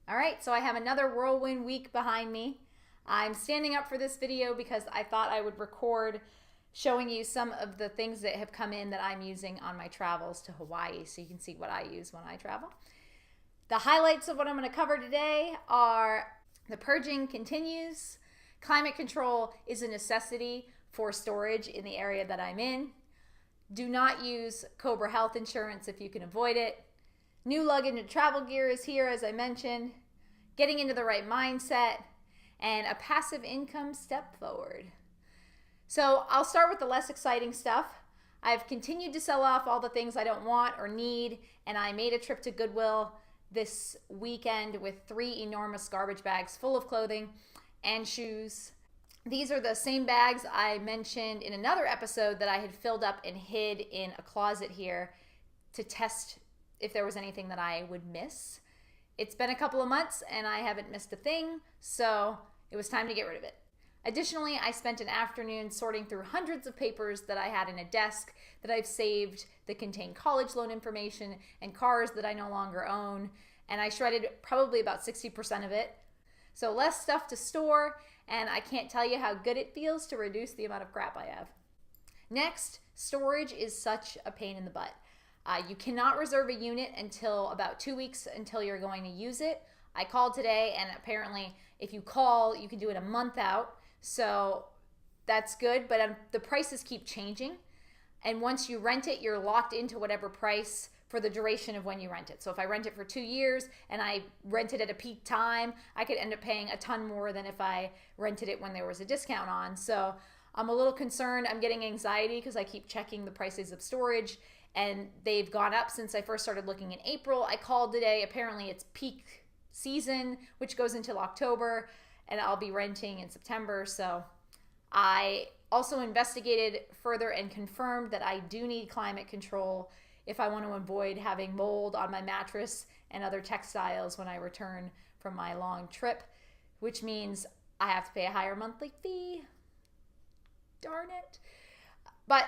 All right, so I have another whirlwind week behind me. I'm standing up for this video because I thought I would record showing you some of the things that have come in that I'm using on my travels to Hawaii so you can see what I use when I travel. The highlights of what I'm going to cover today are the purging continues, climate control is a necessity for storage in the area that I'm in, do not use Cobra health insurance if you can avoid it, new luggage and travel gear is here as I mentioned, getting into the right mindset, and a passive income step forward. So I'll start with the less exciting stuff. I've continued to sell off all the things I don't want or need, and I made a trip to Goodwill this weekend with 3 enormous garbage bags full of clothing and shoes. These are the same bags I mentioned in another episode that I had filled up and hid in a closet here to test if there was anything that I would miss. It's been a couple of months and I haven't missed a thing, so it was time to get rid of it. Additionally, I spent an afternoon sorting through hundreds of papers that I had in a desk that I've saved that contain college loan information and cars that I no longer own, and I shredded probably about 60% of it. So less stuff to store, and I can't tell you how good it feels to reduce the amount of crap I have. Next, storage is such a pain in the butt. You cannot reserve a unit until about 2 weeks until you're going to use it. I called today, and apparently if you call, you can do it a month out. So that's good, but the prices keep changing. And once you rent it, you're locked into whatever price for the duration of when you rent it. So if I rent it for 2 years and I rent it at a peak time, I could end up paying a ton more than if I rented it when there was a discount on. So I'm a little concerned. I'm getting anxiety because I keep checking the prices of storage and they've gone up since I first started looking in April. I called today. Apparently it's peak season, which goes until October, and I'll be renting in September. So I also investigated further and confirmed that I do need climate control if I want to avoid having mold on my mattress and other textiles when I return from my long trip, which means I have to pay a higher monthly fee. Darn it. But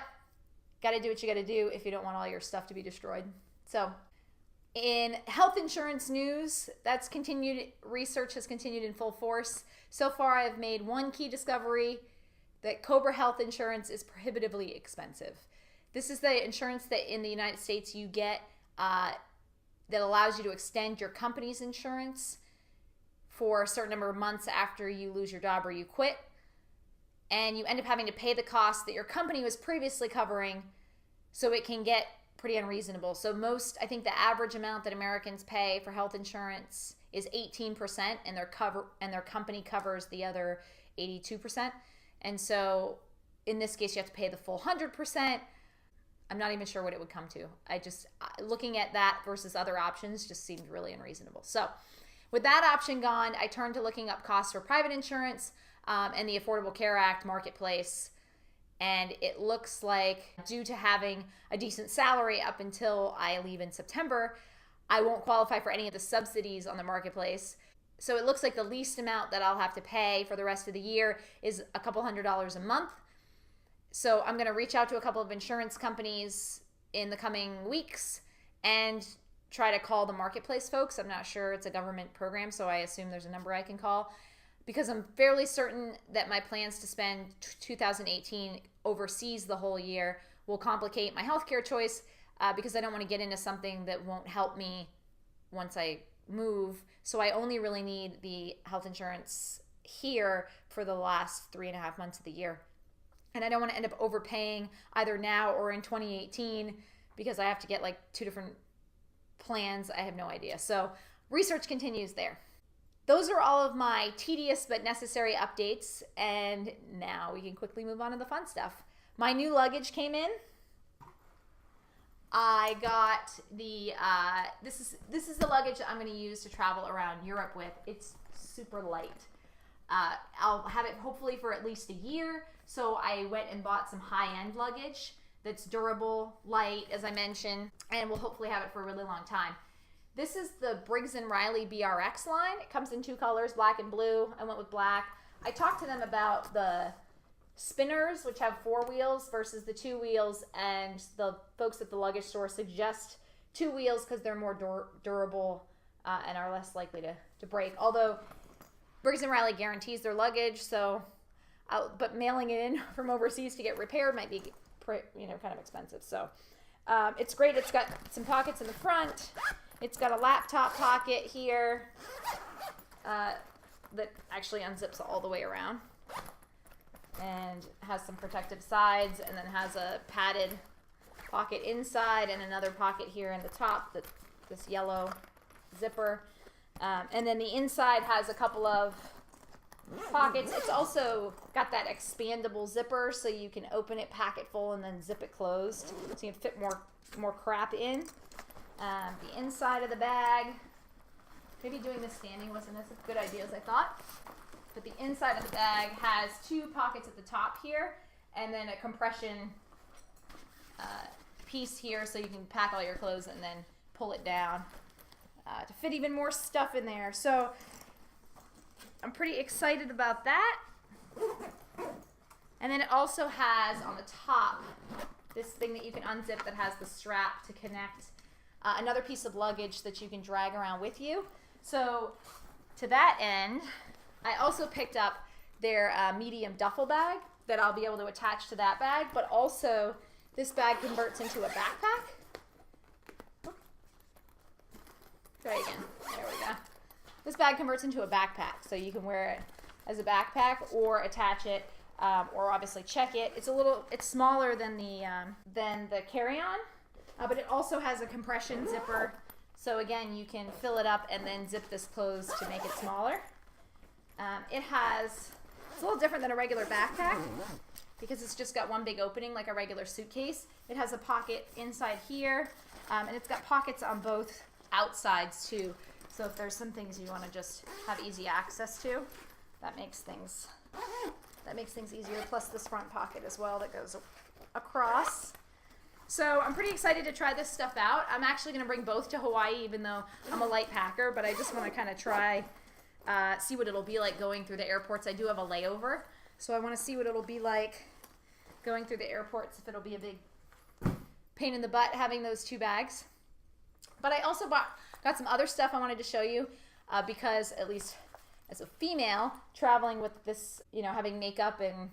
got to do what you got to do if you don't want all your stuff to be destroyed. So in health insurance news, that's continued. Research has continued in full force. So far, I've made one key discovery that Cobra health insurance is prohibitively expensive. This is the insurance that in the United States you get that allows you to extend your company's insurance for a certain number of months after you lose your job or you quit. And you end up having to pay the cost that your company was previously covering, so it can get pretty unreasonable. So I think the average amount that Americans pay for health insurance is 18%, and their company covers the other 82%. And so in this case, you have to pay the full 100%. I'm not even sure what it would come to. Looking at that versus other options just seemed really unreasonable. So with that option gone, I turned to looking up costs for private insurance and the Affordable Care Act marketplace. And it looks like due to having a decent salary up until I leave in September, I won't qualify for any of the subsidies on the marketplace. So it looks like the least amount that I'll have to pay for the rest of the year is a couple $100s a month. So I'm going to reach out to a couple of insurance companies in the coming weeks and try to call the marketplace folks. I'm not sure, it's a government program, so I assume there's a number I can call, because I'm fairly certain that my plans to spend 2018 overseas the whole year will complicate my healthcare choice because I don't want to get into something that won't help me once I move. So I only really need the health insurance here for the last 3.5 months of the year. And I don't want to end up overpaying either now or in 2018 because I have to get like 2 different plans. I have no idea. So research continues there. Those are all of my tedious but necessary updates, and now we can quickly move on to the fun stuff. My new luggage came in. I got the, this is the luggage I'm going to use to travel around Europe with. It's super light. I'll have it hopefully for at least a year, so I went and bought some high-end luggage that's durable, light, as I mentioned, and will hopefully have it for a really long time. This is the Briggs & Riley BRX line. It comes in 2 colors, black and blue. I went with black. I talked to them about the spinners, which have 4 wheels versus the 2 wheels, and the folks at the luggage store suggest 2 wheels because they're more durable and are less likely to break. Although Briggs & Riley guarantees their luggage, so but mailing it in from overseas to get repaired might be kind of expensive. So it's great. It's got some pockets in the front. It's got a laptop pocket here that actually unzips all the way around and has some protective sides, and then has a padded pocket inside and another pocket here in the top, this yellow zipper. And then the inside has a couple of pockets. It's also got that expandable zipper, so you can open it, pack it full, and then zip it closed, so you can fit more crap in. The inside of the bag, maybe doing this standing wasn't as good idea as I thought, but the inside of the bag has two pockets at the top here, and then a compression piece here, so you can pack all your clothes and then pull it down to fit even more stuff in there. So I'm pretty excited about that. And then it also has on the top this thing that you can unzip that has the strap to connect another piece of luggage that you can drag around with you. So to that end, I also picked up their medium duffel bag that I'll be able to attach to that bag, but also this bag converts into a backpack. Try again. There we go. This bag converts into a backpack, so you can wear it as a backpack or attach it, or obviously check it. It's smaller than the carry-on, but it also has a compression zipper. So again, you can fill it up and then zip this closed to make it smaller. It's a little different than a regular backpack because it's just got one big opening like a regular suitcase. It has a pocket inside here, and it's got pockets on both outsides too. So if there's some things you want to just have easy access to, that makes things easier. Plus this front pocket as well that goes across. So I'm pretty excited to try this stuff out. I'm actually going to bring both to Hawaii, even though I'm a light packer, but I just want to kind of try, see what it'll be like going through the airports. I do have a layover, so I want to see what it'll be like going through the airports, if it'll be a big pain in the butt having those two bags. But I also got some other stuff I wanted to show you because, at least as a female traveling with this, having makeup and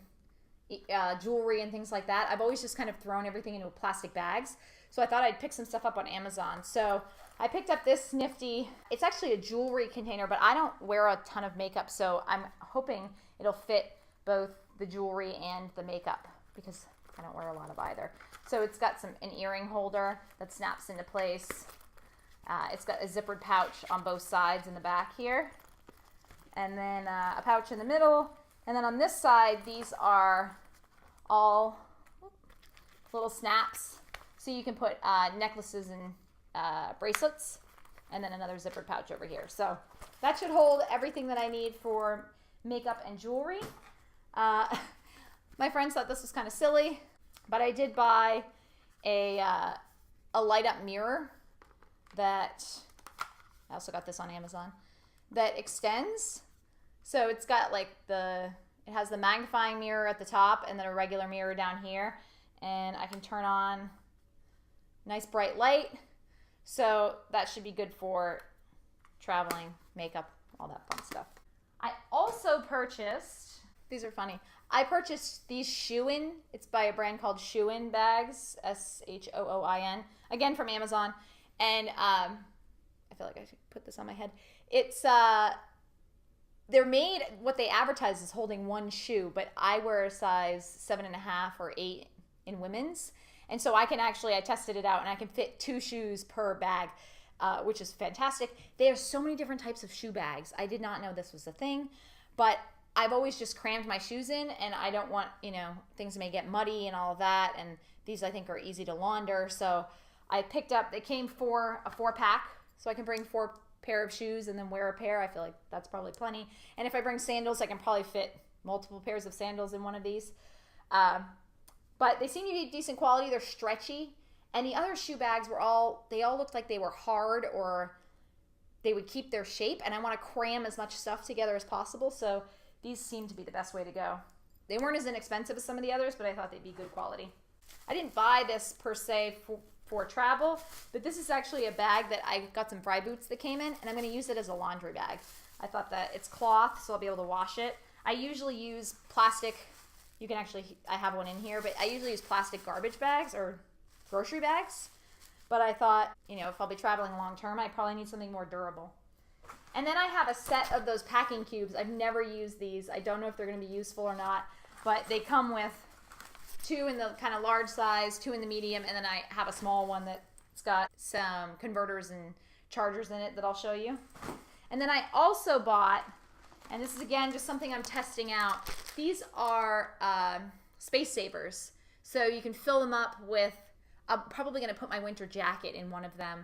jewelry and things like that, I've always just kind of thrown everything into plastic bags. So I thought I'd pick some stuff up on Amazon. So I picked up this nifty, it's actually a jewelry container, but I don't wear a ton of makeup, so I'm hoping it'll fit both the jewelry and the makeup because I don't wear a lot of either. So it's got an earring holder that snaps into place. It's got a zippered pouch on both sides in the back here, and then a pouch in the middle. And then on this side, these are all little snaps, so you can put necklaces and bracelets, and then another zippered pouch over here. So that should hold everything that I need for makeup and jewelry. My friends thought this was kind of silly, but I did buy a light-up mirror that I also got this on Amazon that extends. So it's got it has the magnifying mirror at the top and then a regular mirror down here, and I can turn on nice bright light. So that should be good for traveling, makeup, all that fun stuff. I also purchased, these are funny, I purchased these Shooin. It's by a brand called Shooin bags, Shooin, again from Amazon. And I feel like I should put this on my head. It's they're made, what they advertise is holding one shoe, but I wear a size 7.5 or 8 in women's, and so I tested it out, and I can fit 2 shoes per bag, which is fantastic. There's so many different types of shoe bags. I did not know this was a thing, but I've always just crammed my shoes in, and I don't want, things may get muddy and all of that, and these I think are easy to launder. So I picked up, they came for a 4-pack, so I can bring 4 pair of shoes and then wear a pair. I feel like that's probably plenty. And if I bring sandals, I can probably fit multiple pairs of sandals in one of these. But they seem to be decent quality. They're stretchy. And the other shoe bags they all looked like they were hard or they would keep their shape. And I want to cram as much stuff together as possible. So these seem to be the best way to go. They weren't as inexpensive as some of the others, but I thought they'd be good quality. I didn't buy this per se for travel, but this is actually a bag that I got some fry boots that came in, and I'm going to use it as a laundry bag. I thought that it's cloth, so I'll be able to wash it. I usually use plastic. You can actually, I have one in here, but I usually use plastic garbage bags or grocery bags. But I thought, if I'll be traveling long term, I probably need something more durable. And then I have a set of those packing cubes. I've never used these. I don't know if they're going to be useful or not, but they come with 2 in the kind of large size, 2 in the medium, and then I have a small one that's got some converters and chargers in it that I'll show you. And then I also bought, and this is again just something I'm testing out, these are space savers. So you can fill them up with, I'm probably going to put my winter jacket in one of them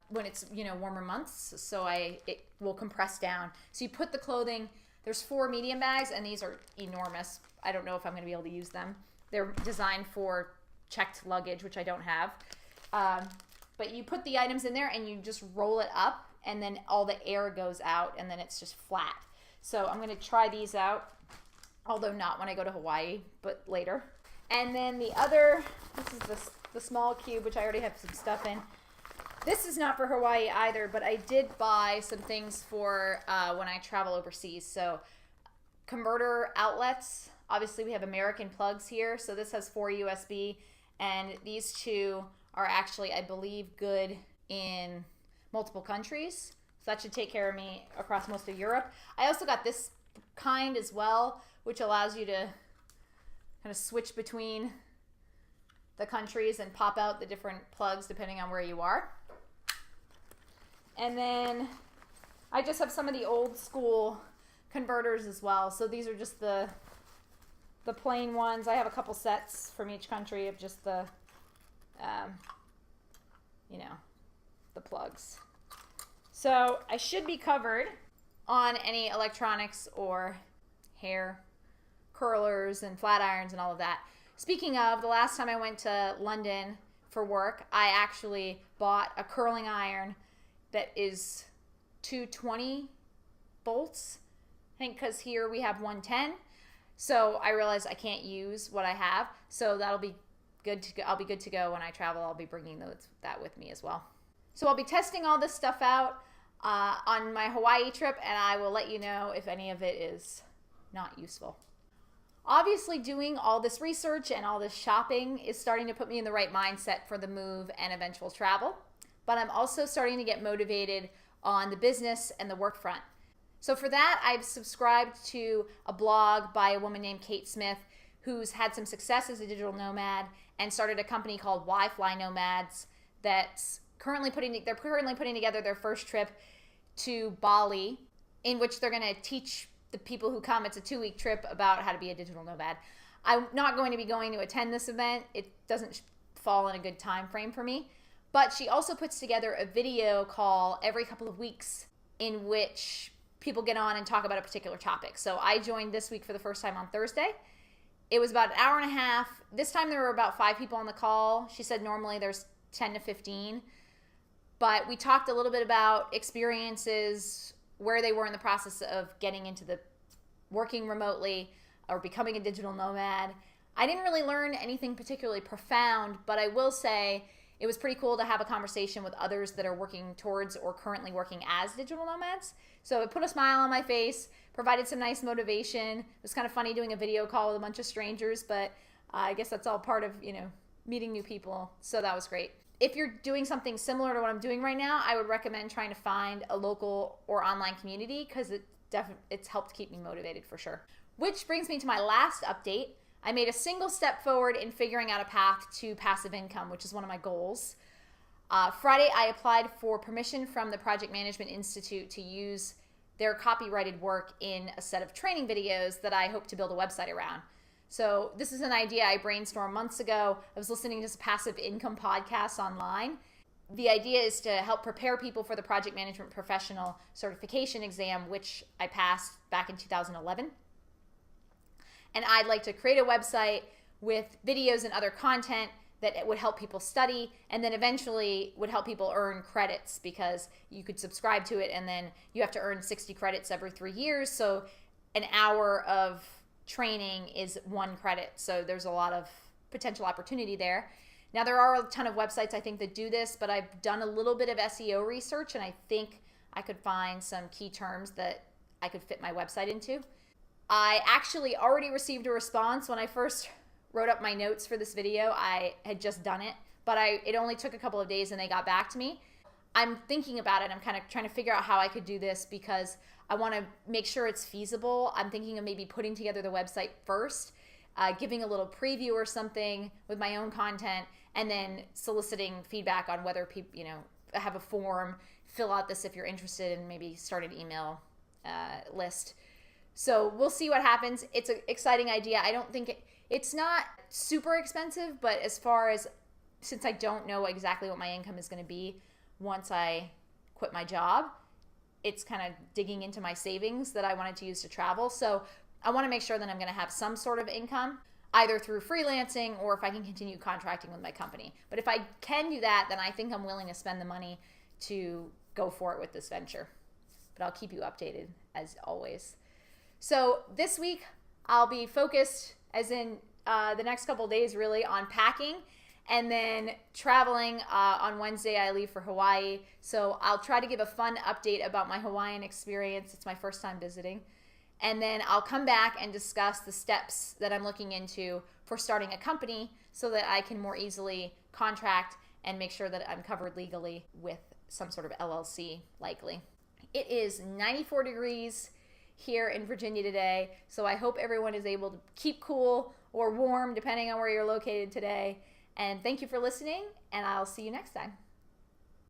when it's, warmer months, so it will compress down. So you put the clothing, there's 4 medium bags, and these are enormous. I don't know if I'm going to be able to use them. They're designed for checked luggage, which I don't have. But you put the items in there and you just roll it up, and then all the air goes out, and then it's just flat. So I'm going to try these out, although not when I go to Hawaii, but later. And then the other, this is the small cube, which I already have some stuff in. This is not for Hawaii either, but I did buy some things for when I travel overseas. So converter outlets. Obviously, we have American plugs here. So this has 4 USB, and these 2 are actually, I believe, good in multiple countries. So that should take care of me across most of Europe. I also got this kind as well, which allows you to kind of switch between the countries and pop out the different plugs depending on where you are. And then I just have some of the old school converters as well. So these are just the plain ones. I have a couple sets from each country of just the, the plugs. So I should be covered on any electronics or hair curlers and flat irons and all of that. Speaking of, the last time I went to London for work, I actually bought a curling iron that is 220 volts. I think because here we have 110. So I realized I can't use what I have. So that'll be good to go. I'll be good to go when I travel. I'll be bringing that with me as well. So I'll be testing all this stuff out on my Hawaii trip, and I will let you know if any of it is not useful. Obviously, doing all this research and all this shopping is starting to put me in the right mindset for the move and eventual travel. But I'm also starting to get motivated on the business and the work front. So for that, I've subscribed to a blog by a woman named Kate Smith, who's had some success as a digital nomad and started a company called Why Fly Nomads that's currently putting together their first trip to Bali, in which they're going to teach the people who come. It's a 2-week trip about how to be a digital nomad. I'm not going to be going to attend this event. It doesn't fall in a good time frame for me. But she also puts together a video call every couple of weeks in which people get on and talk about a particular topic. So I joined this week for the first time on Thursday. It was about an hour and a half. This time there were about 5 people on the call. She said normally there's 10 to 15. But we talked a little bit about experiences, where they were in the process of getting into the working remotely or becoming a digital nomad. I didn't really learn anything particularly profound, but I will say it was pretty cool to have a conversation with others that are working towards or currently working as digital nomads. So it put a smile on my face, provided some nice motivation. It was kind of funny doing a video call with a bunch of strangers, but I guess that's all part of, meeting new people. So that was great. If you're doing something similar to what I'm doing right now, I would recommend trying to find a local or online community because it's helped keep me motivated for sure. Which brings me to my last update. I made a single step forward in figuring out a path to passive income, which is one of my goals. Friday, I applied for permission from the Project Management Institute to use their copyrighted work in a set of training videos that I hope to build a website around. So this is an idea I brainstormed months ago. I was listening to some passive income podcasts online. The idea is to help prepare people for the Project Management Professional Certification exam, which I passed back in 2011. And I'd like to create a website with videos and other content that would help people study and then eventually would help people earn credits, because you could subscribe to it and then you have to earn 60 credits every 3 years. So an hour of training is 1 credit. So there's a lot of potential opportunity there. Now, there are a ton of websites I think that do this, but I've done a little bit of SEO research, and I think I could find some key terms that I could fit my website into. I actually already received a response when I first wrote up my notes for this video. I had just done it, but it only took a couple of days and they got back to me. I'm thinking about it. I'm kind of trying to figure out how I could do this because I want to make sure it's feasible. I'm thinking of maybe putting together the website first, giving a little preview or something with my own content, and then soliciting feedback on whether people, have a form, fill out this if you're interested, and maybe start an email list. So we'll see what happens. It's an exciting idea. I don't think it's not super expensive, but since I don't know exactly what my income is going to be once I quit my job, it's kind of digging into my savings that I wanted to use to travel. So I want to make sure that I'm going to have some sort of income, either through freelancing or if I can continue contracting with my company. But if I can do that, then I think I'm willing to spend the money to go for it with this venture. But I'll keep you updated as always. So this week I'll be focused, as in the next couple of days really, on packing, and then traveling. On Wednesday I leave for Hawaii, so I'll try to give a fun update about my Hawaiian experience. It's my first time visiting. And then I'll come back and discuss the steps that I'm looking into for starting a company so that I can more easily contract and make sure that I'm covered legally with some sort of LLC, likely. It is 94 degrees here in Virginia today, so I hope everyone is able to keep cool or warm depending on where you're located today. And thank you for listening, and I'll see you next time.